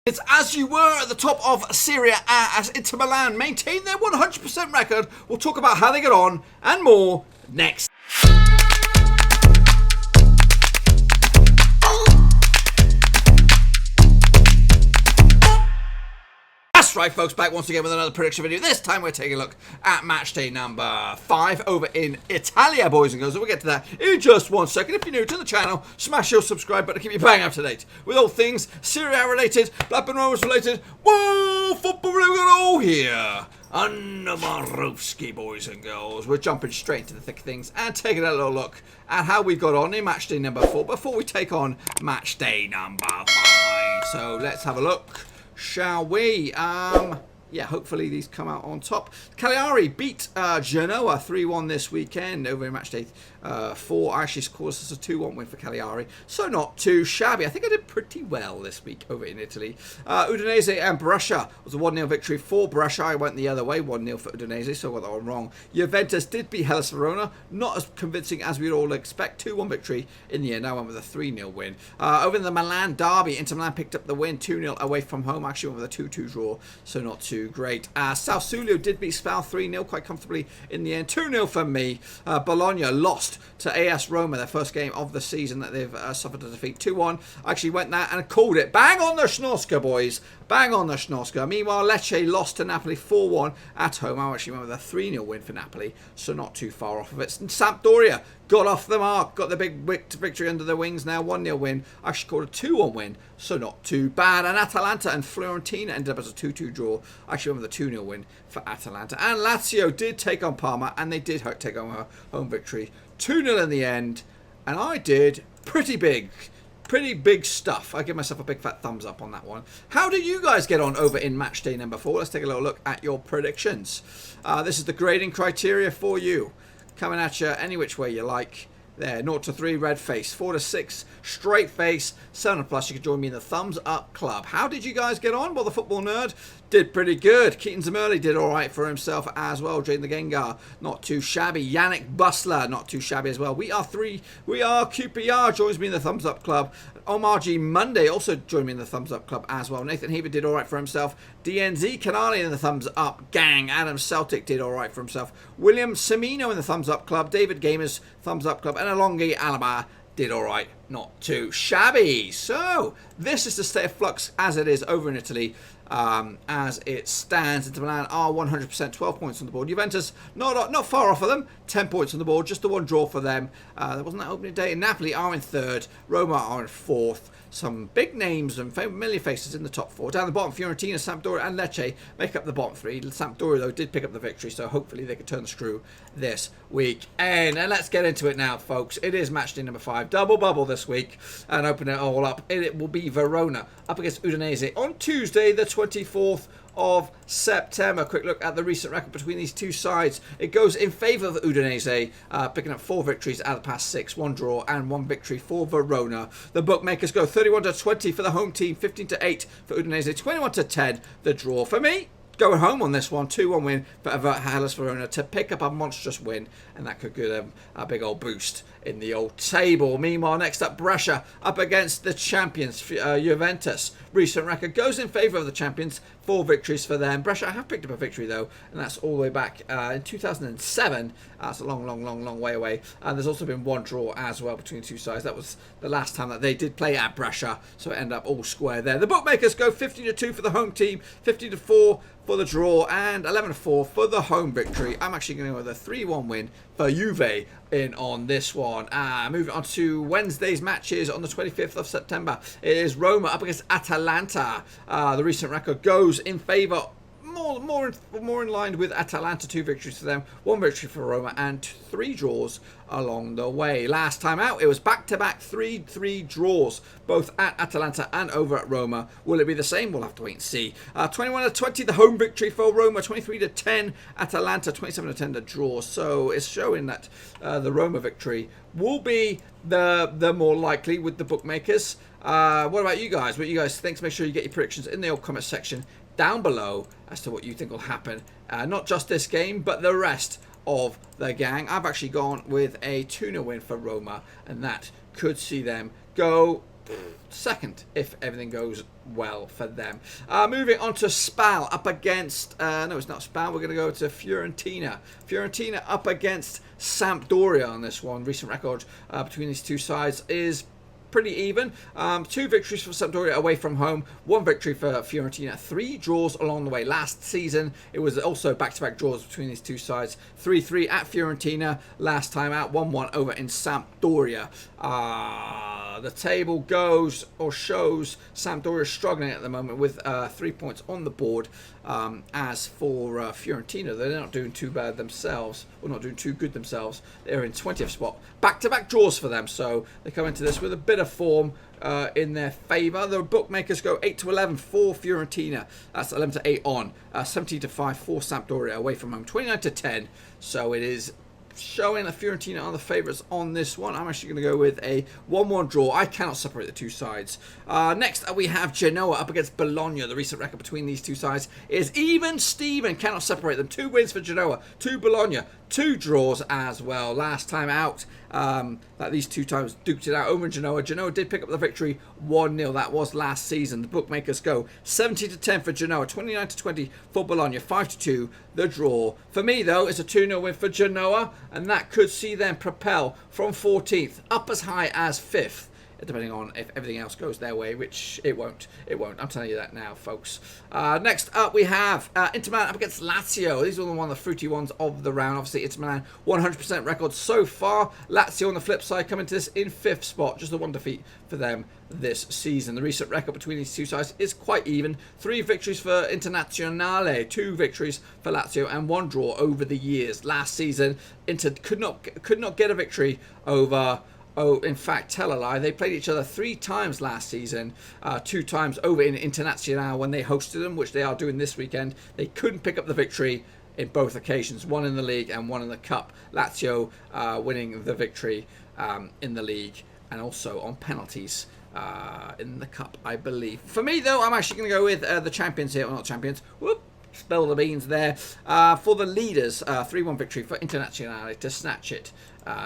It's as you were at the top of Serie A as Inter Milan maintain their 100% record. We'll talk about how they get on and more next. That's right, folks, back once again with another prediction video. This time we're taking a look at match day number 5 over in Italia, boys and girls. And we'll get to that in just 1 second. If you're new to the channel, smash your subscribe button to keep you bang up to date with all things Serie A related, Blackburn Rovers related. Whoa, football related all here under Marowski, boys and girls. We're jumping straight into the thick of things and taking a little look at how we got on in match day number 4 before we take on match day number 5. So let's have a look. Shall we? Yeah, hopefully these come out on top. Cagliari beat Genoa 3-1 this weekend over in match day 4. Actually scores us a 2-1 win for Cagliari, so not too shabby. I think I did pretty well this week over in Italy. Udinese and Brescia was a 1-0 victory for Brescia. I went the other way, 1-0 for Udinese, so I got that one wrong. Juventus did beat Hellas Verona, not as convincing as we'd all expect. 2-1 victory in the end. I went with a 3-0 win. Over in the Milan derby, Inter Milan picked up the win 2-0 away from home. Actually went with a 2-2 draw, so not too great. Sassuolo did beat SPAL 3-0 quite comfortably in the end. 2-0 for me. Bologna lost to AS Roma, their first game of the season that they've suffered a defeat. 2-1. Actually went there and called it. Bang on the schnorska, boys. Bang on the schnorska. Meanwhile, Lecce lost to Napoli 4-1 at home. I actually went with a 3-0 win for Napoli, so not too far off of it. And Sampdoria got off the mark, got the big victory under their wings now, 1-0 win. Actually scored a 2-1 win, so not too bad. And Atalanta and Fiorentina ended up as a 2-2 draw. Actually went with a 2-0 win for Atalanta. And Lazio did take on Parma, and they did take on a home victory. 2-0 in the end, and I did pretty big stuff. I give myself a big fat thumbs up on that one. How do you guys get on over in match day number 4? Let's take a little look at your predictions. This is the grading criteria for you. Coming at you any which way you like. There, 0 to 3, red face. 4 to 6, straight face. 7 plus, you can join me in the thumbs up club. How did you guys get on? Well, the football nerd did pretty good. Keaton Zamurli did all right for himself as well. Jane the Gengar, not too shabby. Yannick Bustler, not too shabby as well. We are QPR, joins me in the thumbs up club. Omar G Monday also joined me in the thumbs up club as well. Nathan Heaver did all right for himself. DNZ Canali in the thumbs up gang. Adam Celtic did all right for himself. William Semino in the thumbs up club. David Gamers thumbs up club. And Alongi Alaba did all right, not too shabby. So this is the state of flux as it is over in Italy. As it stands, Inter Milan are 100%, 12 points on the board. Juventus not far off of them, 10 points on the board, just the one draw for them. There wasn't that opening day. Napoli are in 3rd, Roma are in 4th. Some big names and familiar faces in the top 4. Down the bottom, Fiorentina, Sampdoria and Lecce make up the bottom 3. Sampdoria, though, did pick up the victory, so hopefully they can turn the screw this week. And let's get into it now, folks. It is match day number 5. Double bubble this week. And open it all up. It will be Verona up against Udinese on Tuesday, the 24th of September. Quick look at the recent record between these two sides. It goes in favour of Udinese, picking up 4 victories out of the past 6, 1 draw and 1 victory for Verona. The bookmakers go 31-20 for the home team, 15-8 for Udinese, 21-10 the draw. For me, going home on this one, 2-1 win for Hellas Verona to pick up a monstrous win, and that could give them a big old boost in the old table. Meanwhile, next up, Brescia up against the champions, Juventus. Recent record goes in favour of the champions, 4 victories for them. Brescia have picked up a victory, though, and that's all the way back in 2007. That's a long way away. And there's also been 1 draw as well between the two sides. That was the last time that they did play at Brescia, so it ended up all square there. The bookmakers go 15-2 for the home team, 15-4 for the draw, and 11-4 for the home victory. I'm actually going with a 3-1 win for Juve in on this one. Moving on to Wednesday's matches on the 25th of September. It is Roma up against Atalanta. The recent record goes in favour, more in line with Atalanta. 2 victories for them, 1 victory for Roma, and 3 draws along the way. Last time out, it was back-to-back 3-3 draws, both at Atalanta and over at Roma. Will it be the same? We'll have to wait and see. 21-20, the home victory for Roma. 23-10, Atalanta. 27-10, the draw. So it's showing that the Roma victory will be the more likely with the bookmakers. What about you guys? What you guys think? Make sure you get your predictions in the old comment section down below as to what you think will happen. Not just this game, but the rest of the gang. I've actually gone with a 2-0 win for Roma, and that could see them go second if everything goes well for them. Moving on to SPAL up against no, it's not SPAL. We're going to go to Fiorentina. Fiorentina up against Sampdoria on this one. Recent record between these two sides is pretty even. 2 victories for Sampdoria away from home, 1 victory for Fiorentina, 3 draws along the way. Last season, it was also back-to-back draws between these two sides. 3-3 at Fiorentina last time out, 1-1 over in Sampdoria. The table goes or shows Sampdoria struggling at the moment with 3 points on the board. As for Fiorentina, they're not doing too bad themselves, or not doing too good themselves. They're in 20th spot. Back-to-back draws for them, so they come into this with a bit of form in their favour. The bookmakers go 8-11 for Fiorentina. That's 11-8 on. 17-5 for Sampdoria away from home. 29-10. So it is showing that Fiorentina are the favourites on this one. I'm actually going to go with a 1-1 draw. I cannot separate the two sides. Next up we have Genoa up against Bologna. The recent record between these two sides is even Steven. Cannot separate them. 2 wins for Genoa, 2 Bologna, 2 draws as well. Last time out, that these 2 times duked it out over in Genoa. Genoa did pick up the victory 1-0. That was last season. The bookmakers go 70-10 for Genoa, 29-20 for Bologna, 5-2 the draw. For me though, it's a 2-0 win for Genoa, and that could see them propel from 14th up as high as 5th. Depending on if everything else goes their way, which it won't. It won't. I'm telling you that now, folks. Next up, we have Inter Milan up against Lazio. These are one of the fruity ones of the round. Obviously, Inter Milan 100% record so far. Lazio on the flip side coming to this in 5th spot. Just the 1 defeat for them this season. The recent record between these two sides is quite even. 3 victories for Internazionale, 2 victories for Lazio, and 1 draw over the years. Last season, Inter could not get a victory over. Oh, in fact, tell a lie. They played each other 3 times last season. 2 times over in Internazionale when they hosted them, which they are doing this weekend. They couldn't pick up the victory in both occasions, 1 in the league and 1 in the cup. Lazio winning the victory in the league and also on penalties in the cup, I believe. For me, though, I'm actually going to go with the champions here. Well, not champions. Whoop. Spill the beans there. For the leaders, 3-1 victory for Internazionale to snatch it.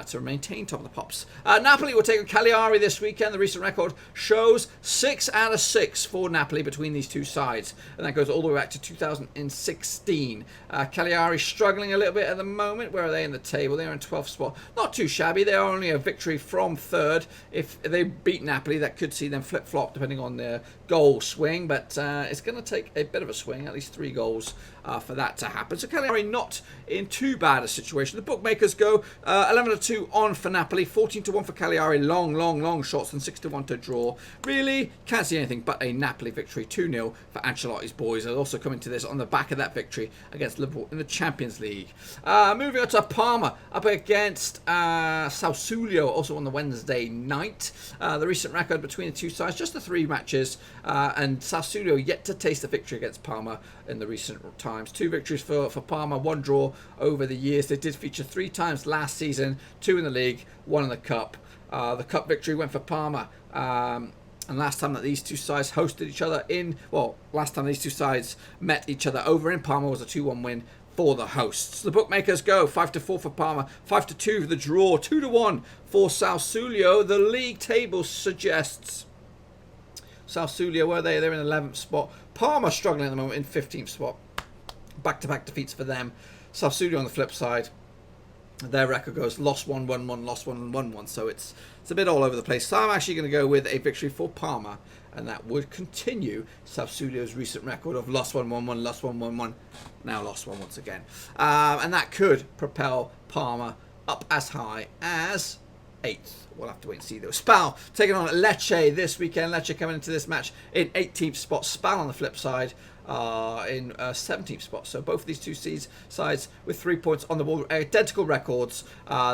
To maintain top of the pops. Napoli will take on Cagliari this weekend. The recent record shows 6 out of 6 for Napoli between these two sides. And that goes all the way back to 2016. Cagliari struggling a little bit at the moment. Where are they in the table? They're in 12th spot. Not too shabby. They are only a victory from 3rd. If they beat Napoli, that could see them flip-flop depending on their goal swing. But it's going to take a bit of a swing, at least 3 goals for that to happen. So Cagliari not in too bad a situation. The bookmakers go 11-2 on for Napoli, 14-1 for Cagliari. Long shots and 6-1 to draw. Really can't see anything but a Napoli victory, 2-0 for Ancelotti's boys. They'll also come into this on the back of that victory against Liverpool in the Champions League. Moving on to Parma up against Sassuolo, also on the Wednesday night. The recent record between the two sides, just the 3 matches, and Sassuolo yet to taste a victory against Parma in the recent times. 2 victories for Parma, 1 draw over the years. They did feature 3 times last season, 2 in the league, 1 in the cup. The cup victory went for Parma. And last time that these two sides hosted each other last time these two sides met each other over in Parma was a 2-1 win for the hosts. The bookmakers go 5-4 for Parma, 5-2 for the draw, 2-1 for Sassuolo. The league table suggests Sassuolo, where they're in 11th spot. Parma struggling at the moment in 15th spot. Back-to-back defeats for them. Sassuolo on the flip side, their record goes lost 1, won 1, lost 1, won 1. So it's a bit all over the place. So I'm actually going to go with a victory for Parma, and that would continue Sassuolo's recent record of lost 1, won 1, lost 1, won 1, now lost 1 once again. And that could propel Parma up as high as 8th. We'll have to wait and see though. SPAL taking on Lecce this weekend. Lecce coming into this match in 18th spot. SPAL on the flip side in 17th spot. So both of these two sides with 3 points on the board, identical records.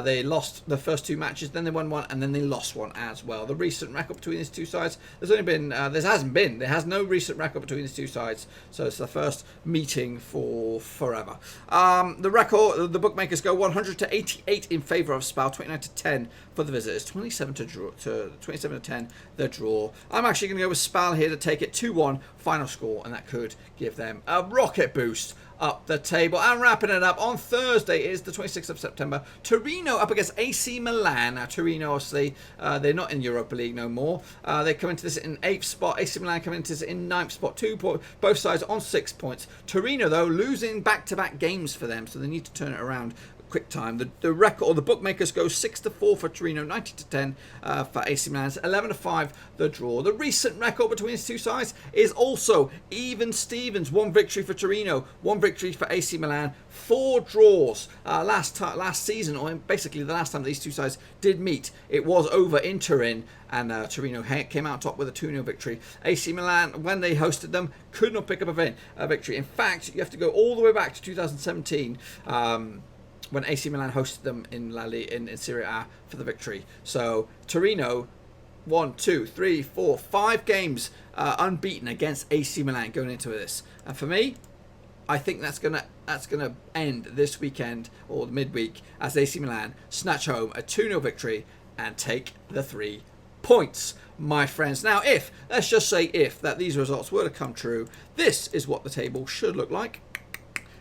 They lost the first 2 matches, then they won 1, and then they lost 1 as well. The recent record between these two sides, there has no recent record between these two sides. So it's the first meeting for forever. The bookmakers go 100-88 in favour of SPAL, 29-10 for the visitors, 27-10 the draw. I'm actually going to go with SPAL here to take it 2-1 final score, and that could give them a rocket boost up the table. And wrapping it up on Thursday is the 26th of September. Torino up against AC Milan. Now, Torino, obviously, they're not in Europa League no more. They come into this in 8th spot. AC Milan come into this in 9th spot. 2 points. Both sides on 6 points. Torino, though, losing back-to-back games for them, so they need to turn it around quick time. The record, or the bookmakers go 6-4 for Torino, 90-10 for AC Milan, 11-5 the draw. The recent record between these two sides is also even Stevens. 1 victory for Torino, 1 victory for AC Milan, 4 draws. Last season, or basically the last time these two sides did meet, it was over in Turin, and Torino came out top with a 2-0 victory. AC Milan, when they hosted them, could not pick up a victory. In fact, you have to go all the way back to 2017. When AC Milan hosted them in in Serie A for the victory. So Torino, 1, 2, 3, 4, 5 games unbeaten against AC Milan going into this. And for me, I think that's gonna end this weekend or midweek as AC Milan snatch home a 2-0 victory and take the 3 points, my friends. Now, let's just say that these results were to come true, this is what the table should look like.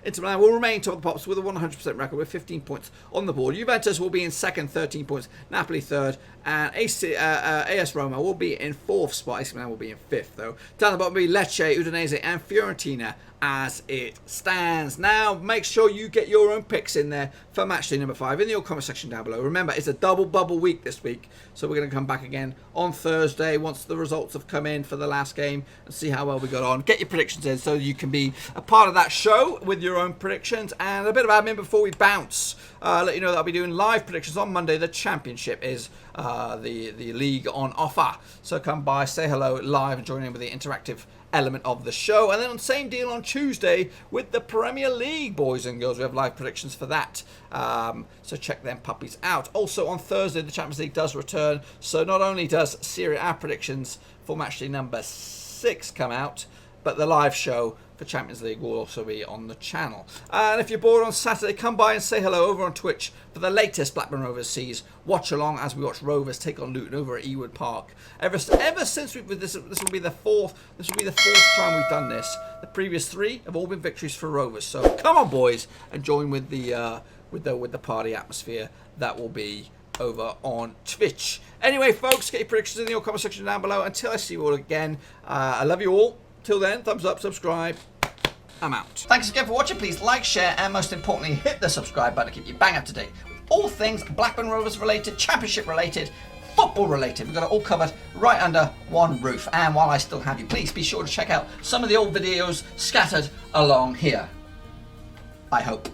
Inter Milan will remain top of the pops with a 100% record with 15 points on the board. Juventus will be in second, 13 points. Napoli third. And AS Roma will be in 4th spot. AC Milan will be in 5th, though. Down the bottom will be Lecce, Udinese, and Fiorentina as it stands. Now, make sure you get your own picks in there for Matchday number 5 in the comment section down below. Remember, it's a double bubble week this week, so we're going to come back again on Thursday once the results have come in for the last game and see how well we got on. Get your predictions in so you can be a part of that show with your own predictions. And a bit of admin before we bounce. Let you know that I'll be doing live predictions on Monday. The championship is the league on offer, so come by, say hello live, and join in with the interactive element of the show. And then on same deal on Tuesday with the Premier League, boys and girls. We have live predictions for that, so check them puppies out. Also on Thursday, the Champions League does return, so not only does Serie A predictions for matchday number 6 come out, but the live show for Champions League will also be on the channel. And if you're bored on Saturday, come by and say hello over on Twitch for the latest Blackburn Rovers Seas watch along as we watch Rovers take on Luton over at Ewood Park. Ever since this will be the fourth time we've done this. The previous 3 have all been victories for Rovers. So come on, boys, and join with the party atmosphere that will be over on Twitch. Anyway, folks, get your predictions in the comment section down below. Until I see you all again, I love you all. Till then, thumbs up, subscribe. I'm out. Thanks again for watching. Please like, share, and most importantly, hit the subscribe button to keep you bang up to date with all things Blackburn Rovers related, championship related, football related. We've got it all covered right under one roof. And while I still have you, please be sure to check out some of the old videos scattered along here. I hope.